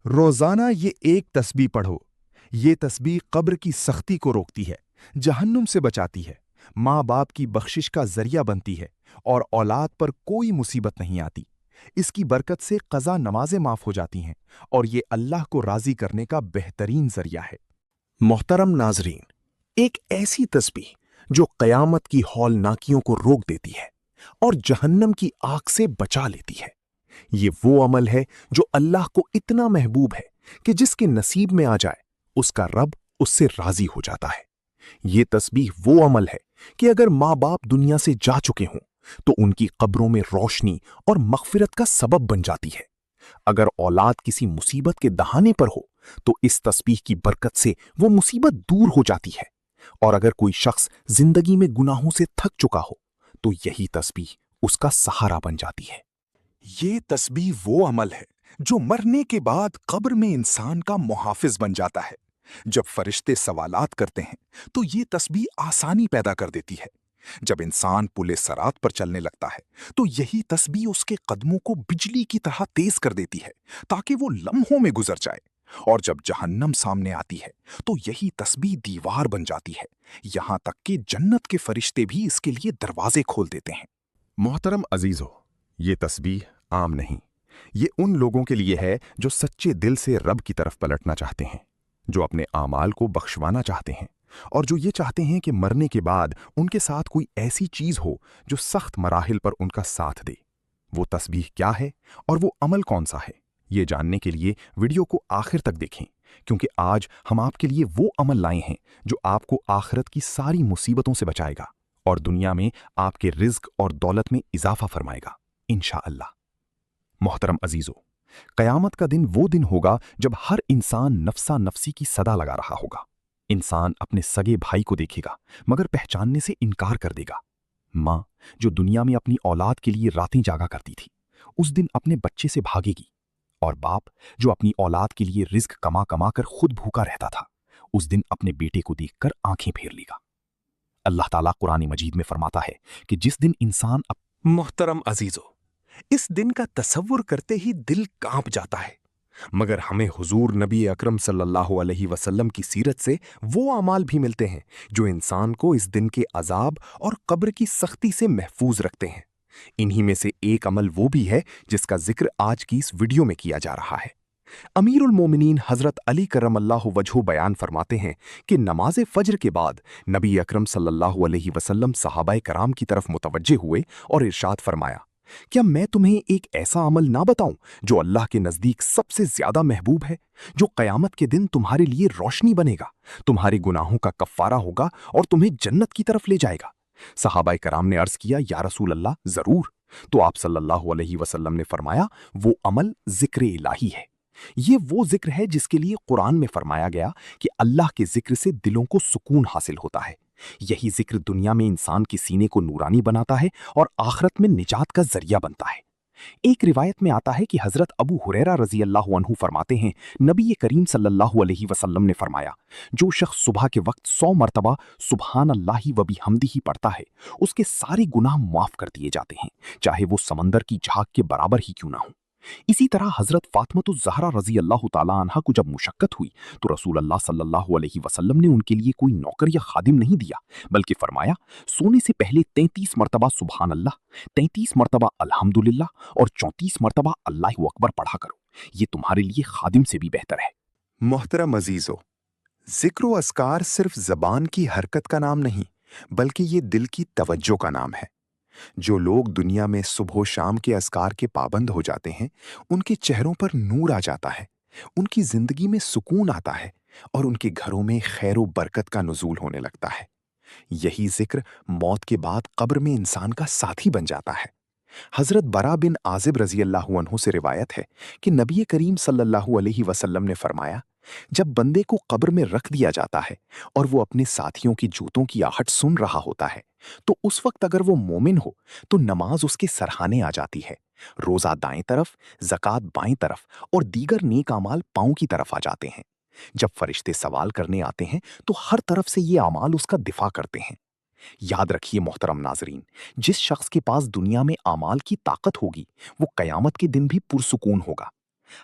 روزانہ یہ ایک تسبیح پڑھو۔ یہ تسبیح قبر کی سختی کو روکتی ہے، جہنم سے بچاتی ہے، ماں باپ کی بخشش کا ذریعہ بنتی ہے اور اولاد پر کوئی مصیبت نہیں آتی۔ اس کی برکت سے قضا نمازیں معاف ہو جاتی ہیں اور یہ اللہ کو راضی کرنے کا بہترین ذریعہ ہے۔ محترم ناظرین، ایک ایسی تسبیح جو قیامت کی ہولناکیوں کو روک دیتی ہے اور جہنم کی آگ سے بچا لیتی ہے۔ یہ وہ عمل ہے جو اللہ کو اتنا محبوب ہے کہ جس کے نصیب میں آ جائے اس کا رب اس سے راضی ہو جاتا ہے۔ یہ تسبیح وہ عمل ہے کہ اگر ماں باپ دنیا سے جا چکے ہوں تو ان کی قبروں میں روشنی اور مغفرت کا سبب بن جاتی ہے۔ اگر اولاد کسی مصیبت کے دہانے پر ہو تو اس تسبیح کی برکت سے وہ مصیبت دور ہو جاتی ہے، اور اگر کوئی شخص زندگی میں گناہوں سے تھک چکا ہو تو یہی تسبیح اس کا سہارا بن جاتی ہے۔ یہ تسبیح وہ عمل ہے جو مرنے کے بعد قبر میں انسان کا محافظ بن جاتا ہے۔ جب فرشتے سوالات کرتے ہیں تو یہ تسبیح آسانی پیدا کر دیتی ہے۔ جب انسان پل صراط پر چلنے لگتا ہے تو یہی تسبیح اس کے قدموں کو بجلی کی طرح تیز کر دیتی ہے تاکہ وہ لمحوں میں گزر جائے، اور جب جہنم سامنے آتی ہے تو یہی تسبیح دیوار بن جاتی ہے، یہاں تک کہ جنت کے فرشتے بھی اس کے لیے دروازے کھول دیتے ہیں۔ محترم عزیزو، یہ تسبیح عام نہیں، یہ ان لوگوں کے لیے ہے جو سچے دل سے رب کی طرف پلٹنا چاہتے ہیں، جو اپنے اعمال کو بخشوانا چاہتے ہیں، اور جو یہ چاہتے ہیں کہ مرنے کے بعد ان کے ساتھ کوئی ایسی چیز ہو جو سخت مراحل پر ان کا ساتھ دے۔ وہ تسبیح کیا ہے اور وہ عمل کون سا ہے، یہ جاننے کے لیے ویڈیو کو آخر تک دیکھیں، کیونکہ آج ہم آپ کے لیے وہ عمل لائے ہیں جو آپ کو آخرت کی ساری مصیبتوں سے بچائے گا اور دنیا میں آپ کے رزق اور دولت میں اضافہ فرمائے گا انشاءاللہ۔ محترم عزیزو، قیامت کا دن وہ دن ہوگا جب ہر انسان نفسا نفسی کی صدا لگا رہا ہوگا۔ انسان اپنے سگے بھائی کو دیکھے گا مگر پہچاننے سے انکار کر دے گا۔ ماں جو دنیا میں اپنی اولاد کے لیے راتیں جاگا کرتی تھی اس دن اپنے بچے سے بھاگے گی، اور باپ جو اپنی اولاد کے لیے رزق کما کما کر خود بھوکا رہتا تھا اس دن اپنے بیٹے کو دیکھ کر آنکھیں پھیر لے گا۔ اللہ تعالیٰ قرآن مجید میں فرماتا ہے کہ جس دن انسان محترم عزیزو، اس دن کا تصور کرتے ہی دل کانپ جاتا ہے، مگر ہمیں حضور نبی اکرم صلی اللہ علیہ وسلم کی سیرت سے وہ اعمال بھی ملتے ہیں جو انسان کو اس دن کے عذاب اور قبر کی سختی سے محفوظ رکھتے ہیں۔ انہی میں سے ایک عمل وہ بھی ہے جس کا ذکر آج کی اس ویڈیو میں کیا جا رہا ہے۔ امیر المومنین حضرت علی کرم اللہ وجہہ بیان فرماتے ہیں کہ نماز فجر کے بعد نبی اکرم صلی اللہ علیہ وسلم صحابہ کرام کی طرف متوجہ ہوئے اور ارشاد فرمایا، کیا میں تمہیں ایک ایسا عمل نہ بتاؤں جو اللہ کے نزدیک سب سے زیادہ محبوب ہے، جو قیامت کے دن تمہارے لیے روشنی بنے گا، تمہارے گناہوں کا کفارہ ہوگا اور تمہیں جنت کی طرف لے جائے گا؟ صحابہ کرام نے عرض کیا، یا رسول اللہ، ضرور۔ تو آپ صلی اللہ علیہ وسلم نے فرمایا، وہ عمل ذکر الہی ہے۔ یہ وہ ذکر ہے جس کے لیے قرآن میں فرمایا گیا کہ اللہ کے ذکر سے دلوں کو سکون حاصل ہوتا ہے۔ یہی ذکر دنیا میں انسان کے سینے کو نورانی بناتا ہے اور آخرت میں نجات کا ذریعہ بنتا ہے۔ ایک روایت میں آتا ہے کہ حضرت ابو ہریرہ رضی اللہ عنہ فرماتے ہیں، نبی کریم صلی اللہ علیہ وسلم نے فرمایا، جو شخص صبح کے وقت 100 مرتبہ سبحان اللہ و بحمدہ پڑھتا ہے اس کے سارے گناہ معاف کر دیے جاتے ہیں، چاہے وہ سمندر کی جھاگ کے برابر ہی کیوں نہ ہوں۔ اسی طرح حضرت فاطمۃ الزہرا رضی اللہ تعالیٰ عنہا کو جب مشقت ہوئی تو رسول اللہ صلی اللہ علیہ وسلم نے ان کے لیے کوئی نوکر یا خادم نہیں دیا، بلکہ فرمایا، سونے سے پہلے 33 مرتبہ سبحان اللہ، 33 مرتبہ الحمدللہ اور 34 مرتبہ اللہ اکبر پڑھا کرو، یہ تمہارے لیے خادم سے بھی بہتر ہے۔ محترم عزیزو، ذکر و اذکار صرف زبان کی حرکت کا نام نہیں بلکہ یہ دل کی توجہ کا نام ہے۔ جو لوگ دنیا میں صبح و شام کے اذکار کے پابند ہو جاتے ہیں ان کے چہروں پر نور آ جاتا ہے، ان کی زندگی میں سکون آتا ہے اور ان کے گھروں میں خیر و برکت کا نزول ہونے لگتا ہے۔ یہی ذکر موت کے بعد قبر میں انسان کا ساتھی بن جاتا ہے۔ حضرت برا بن عازب رضی اللہ عنہ سے روایت ہے کہ نبی کریم صلی اللہ علیہ وسلم نے فرمایا، جب بندے کو قبر میں رکھ دیا جاتا ہے اور وہ اپنے ساتھیوں کی جوتوں کی آہٹ سن رہا ہوتا ہے تو اس وقت اگر وہ مومن ہو تو نماز اس کے سرہانے آ جاتی ہے، روزہ دائیں طرف، زکوٰۃ بائیں طرف اور دیگر نیک اعمال پاؤں کی طرف آ جاتے ہیں۔ جب فرشتے سوال کرنے آتے ہیں تو ہر طرف سے یہ اعمال اس کا دفاع کرتے ہیں۔ یاد رکھیے محترم ناظرین، جس شخص کے پاس دنیا میں اعمال کی طاقت ہوگی وہ قیامت کے دن بھی پرسکون ہوگا۔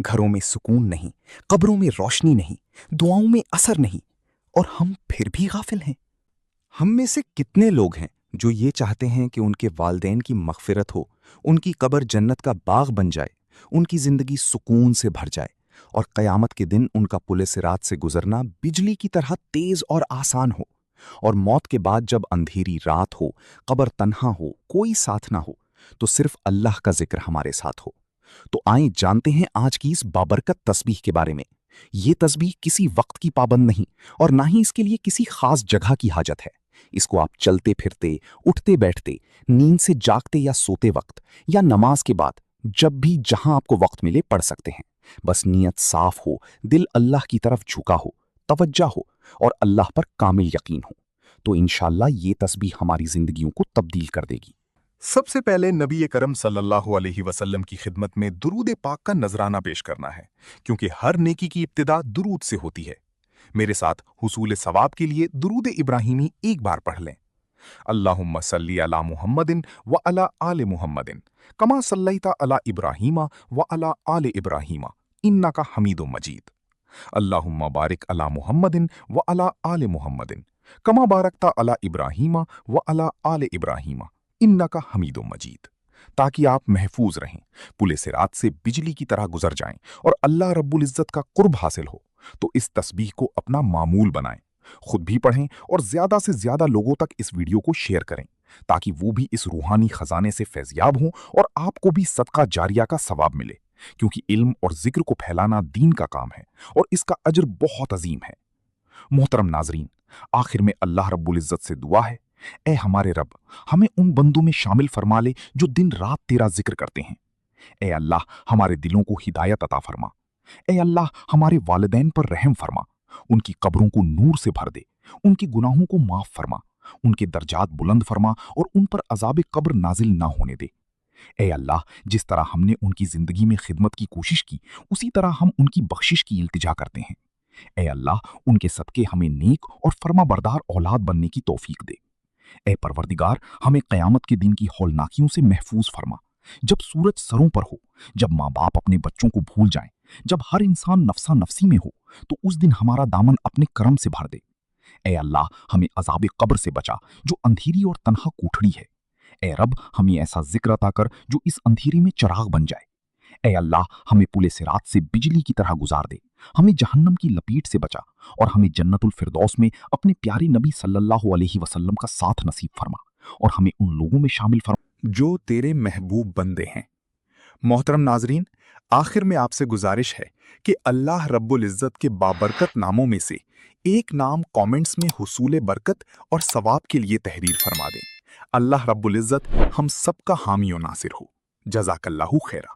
گھروں میں سکون نہیں، قبروں میں روشنی نہیں، دعاؤں میں اثر نہیں، اور ہم پھر بھی غافل ہیں۔ ہم میں سے کتنے لوگ ہیں جو یہ چاہتے ہیں کہ ان کے والدین کی مغفرت ہو، ان کی قبر جنت کا باغ بن جائے، ان کی زندگی سکون سے بھر جائے، اور قیامت کے دن ان کا پل صراط سے گزرنا بجلی کی طرح تیز اور آسان ہو، اور موت کے بعد جب اندھیری رات ہو، قبر تنہا ہو، کوئی ساتھ نہ ہو، تو صرف اللہ کا ذکر ہمارے ساتھ ہو۔ تو آئیں جانتے ہیں آج کی اس بابرکت تسبیح کے بارے میں۔ یہ تسبیح کسی وقت کی پابند نہیں، اور نہ ہی اس کے لیے کسی خاص جگہ کی حاجت ہے۔ اس کو آپ چلتے پھرتے، اٹھتے بیٹھتے، نیند سے جاگتے یا سوتے وقت، یا نماز کے بعد، جب بھی جہاں آپ کو وقت ملے پڑھ سکتے ہیں۔ بس نیت صاف ہو، دل اللہ کی طرف جھکا ہو، توجہ ہو، اور اللہ پر کامل یقین ہو، تو انشاءاللہ یہ تسبیح ہماری زندگیوں کو تبدیل کر دے گی۔ سب سے پہلے نبی کرم صلی اللہ علیہ وسلم کی خدمت میں درود پاک کا نذرانہ پیش کرنا ہے، کیونکہ ہر نیکی کی ابتدا درود سے ہوتی ہے۔ میرے ساتھ حصول ثواب کے لیے درود ابراہیمی ایک بار پڑھ لیں۔ اللہم صلی علی محمد وعلی آل محمد کما صلیت علی ابراہیم وعلی آل ابراہیم انک حمید مجید۔ اللہم بارک علی محمد وعلی آل محمد کما بارکت علی ابراہیم وعلی آل ابراہیم انک حمید مجید، تاکہ آپ محفوظ رہیں، پل صراط سے بجلی کی طرح گزر جائیں، اور اللہ رب العزت کا قرب حاصل ہو۔ تو اس تسبیح کو اپنا معمول بنائیں، خود بھی پڑھیں، اور زیادہ سے زیادہ لوگوں تک اس ویڈیو کو شیئر کریں، تاکہ وہ بھی اس روحانی خزانے سے فیضیاب ہوں اور آپ کو بھی صدقہ جاریہ کا ثواب ملے، کیونکہ علم اور ذکر کو پھیلانا دین کا کام ہے، اور اس کا اجر بہت عظیم ہے۔ محترم ناظرین، آخر میں اللہ رب العزت سے دعا ہے، اے ہمارے رب، ہمیں ان بندوں میں شامل فرما لے جو دن رات تیرا ذکر کرتے ہیں۔ اے اللہ، ہمارے دلوں کو ہدایت عطا فرما۔ اے اللہ، ہمارے والدین پر رحم فرما، ان کی قبروں کو نور سے بھر دے، ان کی گناہوں کو معاف فرما، ان کے درجات بلند فرما، اور ان پر عذاب قبر نازل نہ ہونے دے۔ اے اللہ، جس طرح ہم نے ان کی زندگی میں خدمت کی کوشش کی، اسی طرح ہم ان کی بخشش کی التجا کرتے ہیں۔ اے اللہ، ان کے صدقے ہمیں نیک اور فرما بردار اولاد بننے کی توفیق دے۔ اے پروردگار، ہمیں قیامت کے دن کی ہولناکیوں سے محفوظ فرما، جب سورج سروں پر ہو، جب ماں باپ اپنے بچوں کو بھول جائیں، جب ہر انسان نفسا نفسی میں ہو، تو اس دن ہمارا دامن اپنے کرم سے بھر دے۔ اے اللہ، ہمیں عذاب قبر سے بچا جو اندھیری اور تنہا کوٹھڑی ہے۔ اے رب، ہمیں ایسا ذکر عطا کر جو اس اندھیری میں چراغ بن جائے۔ اے اللہ، ہمیں پل صراط سے بجلی کی طرح گزار دے، ہمیں جہنم کی لپیٹ سے بچا، اور ہمیں جنت الفردوس میں اپنے پیارے نبی صلی اللہ علیہ وسلم کا ساتھ نصیب فرما، اور ہمیں ان لوگوں میں شامل فرما جو تیرے محبوب بندے ہیں۔ محترم ناظرین، آخر میں آپ سے گزارش ہے کہ اللہ رب العزت کے بابرکت ناموں میں سے ایک نام کامنٹس میں حصول برکت اور ثواب کے لیے تحریر فرما دیں۔ اللہ رب العزت ہم سب کا حامی و ناصر ہو۔ جزاک اللہ خیرہ۔